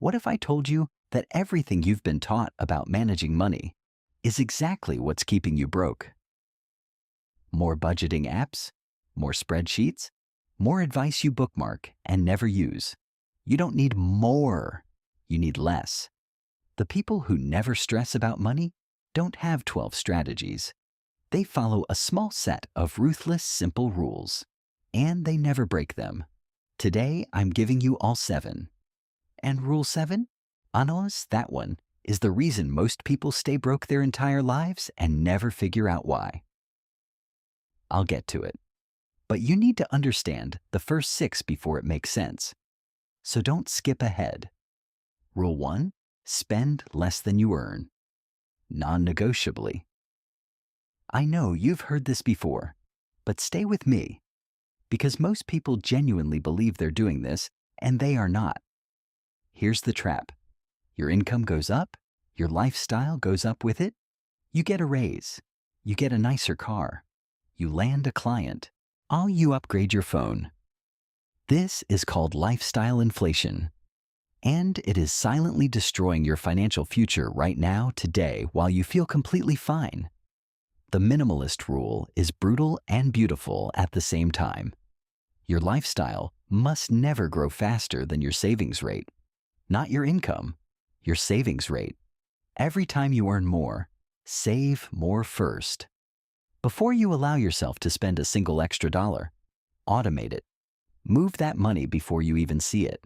What if I told you that everything you've been taught about managing money is exactly what's keeping you broke? More budgeting apps, more spreadsheets, more advice you bookmark and never use. You don't need more, you need less. The people who never stress about money don't have 12 strategies. They follow a small set of ruthless, simple rules, and they never break them. Today, I'm giving you all 7. And rule 7? Honest, that one is the reason most people stay broke their entire lives and never figure out why. I'll get to it. But you need to understand the first 6 before it makes sense. So don't skip ahead. Rule 1, spend less than you earn. Non-negotiably. I know you've heard this before, but stay with me, because most people genuinely believe they're doing this, and they are not. Here's the trap. Your income goes up, your lifestyle goes up with it. You get a raise, you get a nicer car, you land a client, you upgrade your phone. This is called lifestyle inflation, and it is silently destroying your financial future right now, today, while you feel completely fine. The minimalist rule is brutal and beautiful at the same time. Your lifestyle must never grow faster than your savings rate. Not your income, your savings rate. Every time you earn more, save more first. Before you allow yourself to spend a single extra dollar, automate it. Move that money before you even see it.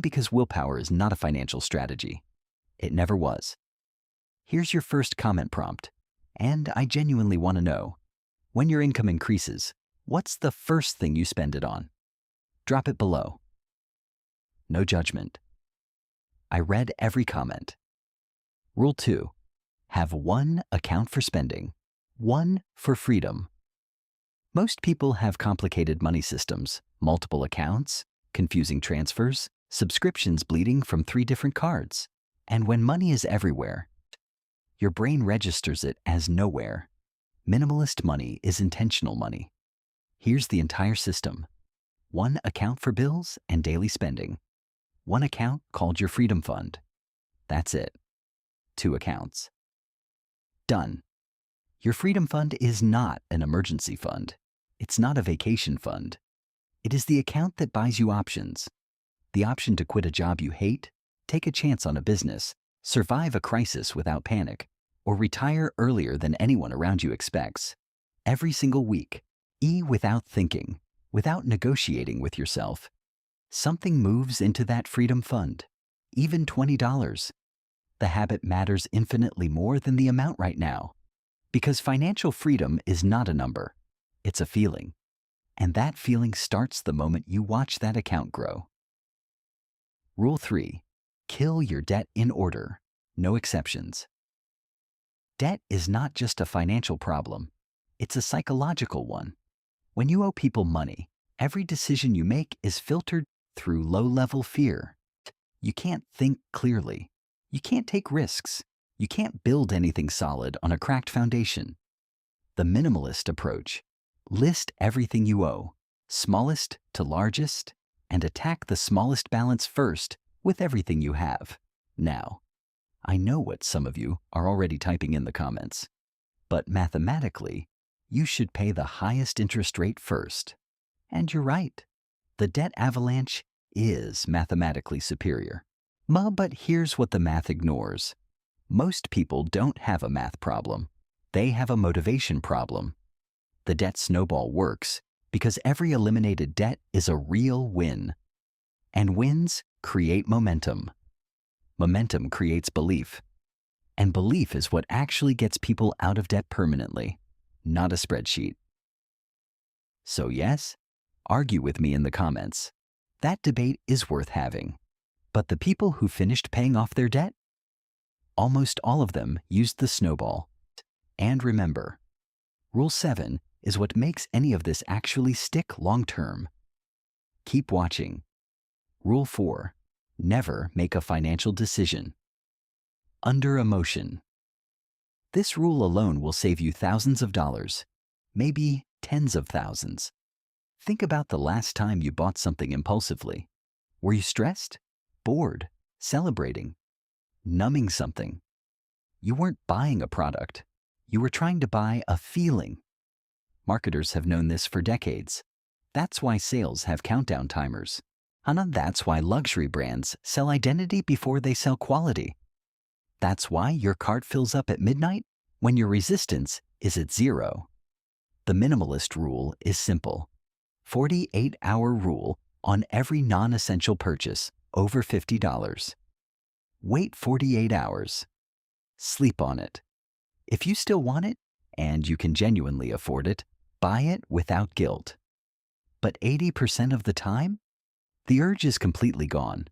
Because willpower is not a financial strategy. It never was. Here's your first comment prompt. And I genuinely want to know, when your income increases, what's the first thing you spend it on? Drop it below. No judgment. I read every comment. Rule 2, have one account for spending, one for freedom. Most people have complicated money systems, multiple accounts, confusing transfers, subscriptions bleeding from 3 different cards. And when money is everywhere, your brain registers it as nowhere. Minimalist money is intentional money. Here's the entire system. One account for bills and daily spending. One account called your freedom fund. That's it. 2 accounts. Done. Your freedom fund is not an emergency fund. It's not a vacation fund. It is the account that buys you options. The option to quit a job you hate, take a chance on a business, survive a crisis without panic, or retire earlier than anyone around you expects. Every single week, without thinking, without negotiating with yourself, something moves into that freedom fund, even $20. The habit matters infinitely more than the amount right now, because financial freedom is not a number, it's a feeling. And that feeling starts the moment you watch that account grow. Rule 3, kill your debt in order, no exceptions. Debt is not just a financial problem, it's a psychological one. When you owe people money, every decision you make is filtered through low-level fear. You can't think clearly. You can't take risks. You can't build anything solid on a cracked foundation. The minimalist approach: list everything you owe, smallest to largest, and attack the smallest balance first with everything you have. Now, I know what some of you are already typing in the comments, but mathematically, you should pay the highest interest rate first. And you're right. The debt avalanche is mathematically superior. But here's what the math ignores. Most people don't have a math problem. They have a motivation problem. The debt snowball works because every eliminated debt is a real win. And wins create momentum. Momentum creates belief. And belief is what actually gets people out of debt permanently, not a spreadsheet. So yes, argue with me in the comments. That debate is worth having. But the people who finished paying off their debt? Almost all of them used the snowball. And remember, Rule 7 is what makes any of this actually stick long-term. Keep watching. Rule 4, never make a financial decision under emotion. This rule alone will save you thousands of dollars, maybe tens of thousands. Think about the last time you bought something impulsively. Were you stressed? Bored? celebrating, numbing something. You weren't buying a product. You were trying to buy a feeling. Marketers have known this for decades. That's why sales have countdown timers. And that's why luxury brands sell identity before they sell quality. That's why your cart fills up at midnight when your resistance is at 0. The minimalist rule is simple. 48-hour rule on every non-essential purchase over $50. Wait 48 hours. Sleep on it. If you still want it, and you can genuinely afford it, buy it without guilt. But 80% of the time, the urge is completely gone.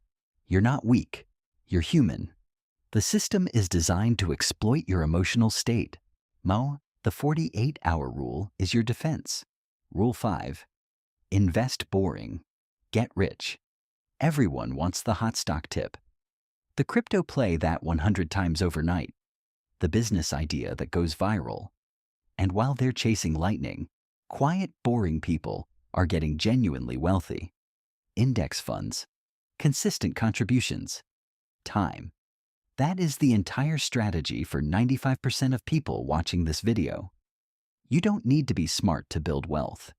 You're not weak. You're human. The system is designed to exploit your emotional state. The 48-hour rule is your defense. Rule 5. Invest boring. Get rich. Everyone wants the hot stock tip. The crypto play that 100 times overnight. The business idea that goes viral. And while they're chasing lightning, quiet, boring people are getting genuinely wealthy. Index funds. Consistent contributions. Time. That is the entire strategy for 95% of people watching this video. You don't need to be smart to build wealth.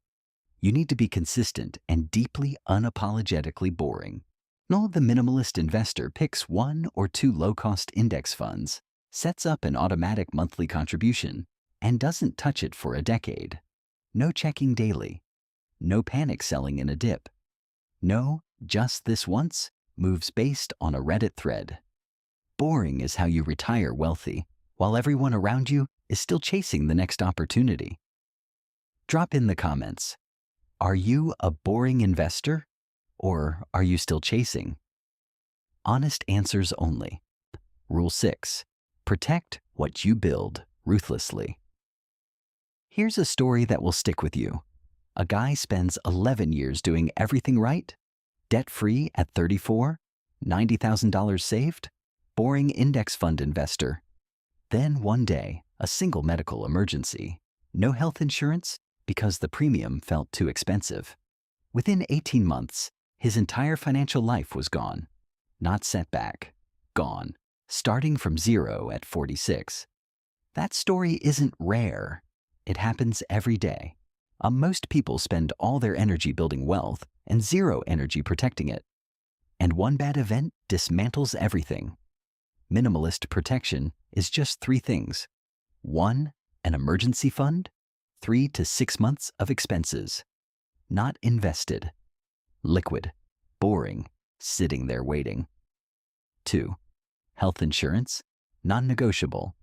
You need to be consistent and deeply unapologetically boring. No, the minimalist investor picks 1 or 2 low-cost index funds, sets up an automatic monthly contribution, and doesn't touch it for a decade. No checking daily. No panic selling in a dip. No, just this once, moves based on a Reddit thread. Boring is how you retire wealthy, while everyone around you is still chasing the next opportunity. Drop in the comments. Are you a boring investor? Or are you still chasing? Honest answers only. Rule 6. Protect what you build ruthlessly. Here's a story that will stick with you. A guy spends 11 years doing everything right, debt-free at 34, $90,000 saved, boring index fund investor. Then one day, a single medical emergency. No health insurance because the premium felt too expensive. Within 18 months, his entire financial life was gone. Not setback, gone, starting from 0 at 46. That story isn't rare. It happens every day. Most people spend all their energy building wealth and 0 energy protecting it. And one bad event dismantles everything. Minimalist protection is just 3 things. 1, an emergency fund. 3 to 6 months of expenses. Not invested. Liquid, boring, sitting there waiting. 2, health insurance, non-negotiable.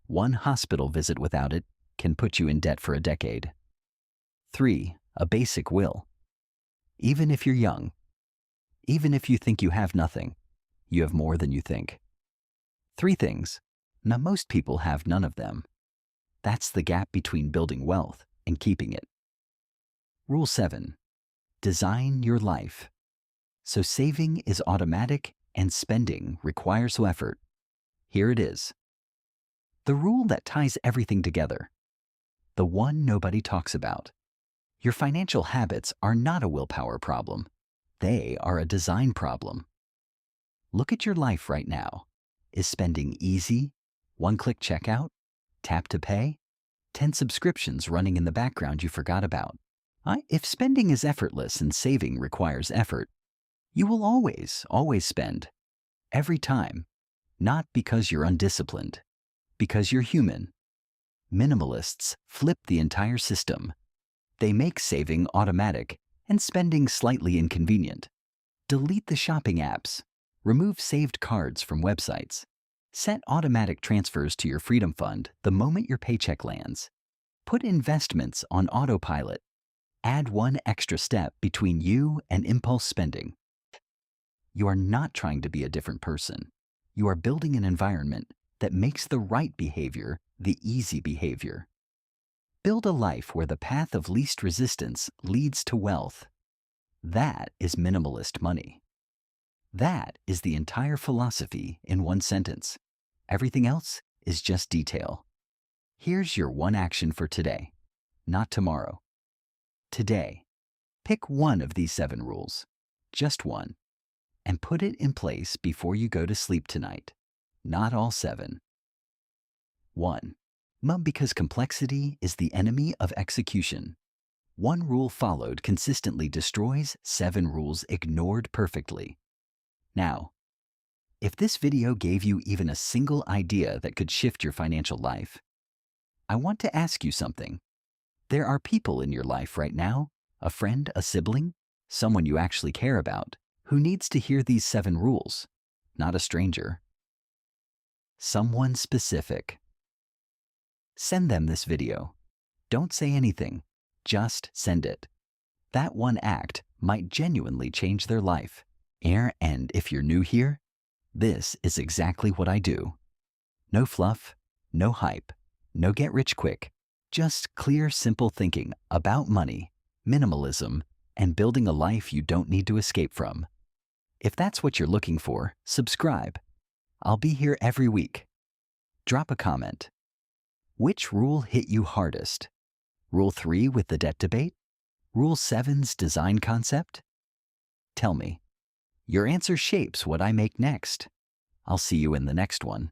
1 hospital visit without it can put you in debt for a decade. 3, a basic will. Even if you're young, even if you think you have nothing, you have more than you think. 3 things. Now most people have none of them. That's the gap between building wealth and keeping it. Rule 7. Design your life. So saving is automatic and spending requires effort. Here it is. The rule that ties everything together. The one nobody talks about. Your financial habits are not a willpower problem. They are a design problem. Look at your life right now. Is spending easy? One-click checkout? Tap to pay? 10 subscriptions running in the background you forgot about? If spending is effortless and saving requires effort, you will always spend. Every time. Not because you're undisciplined. Because you're human. Minimalists flip the entire system. They make saving automatic and spending slightly inconvenient. Delete the shopping apps. Remove saved cards from websites. Set automatic transfers to your Freedom Fund the moment your paycheck lands. Put investments on autopilot. Add 1 extra step between you and impulse spending. You are not trying to be a different person. You are building an environment that makes the right behavior the easy behavior. Build a life where the path of least resistance leads to wealth. That is minimalist money. That is the entire philosophy in 1 sentence. Everything else is just detail. Here's your 1 action for today, not tomorrow. Today, pick 1 of these 7 rules. Just 1. and put it in place before you go to sleep tonight. Not all 7. 1. Because complexity is the enemy of execution. One rule followed consistently destroys 7 rules ignored perfectly. Now, if this video gave you even a single idea that could shift your financial life, I want to ask you something. There are people in your life right now, a friend, a sibling, someone you actually care about, who needs to hear these 7 rules, not a stranger. Someone specific. Send them this video. Don't say anything, just send it. That one act might genuinely change their life. And if you're new here, this is exactly what I do. No fluff, no hype, no get rich quick, just clear, simple thinking about money, minimalism, and building a life you don't need to escape from. If that's what you're looking for, subscribe. I'll be here every week. Drop a comment. Which rule hit you hardest? Rule 3 with the debt debate? Rule 7's design concept? Tell me. Your answer shapes what I make next. I'll see you in the next one.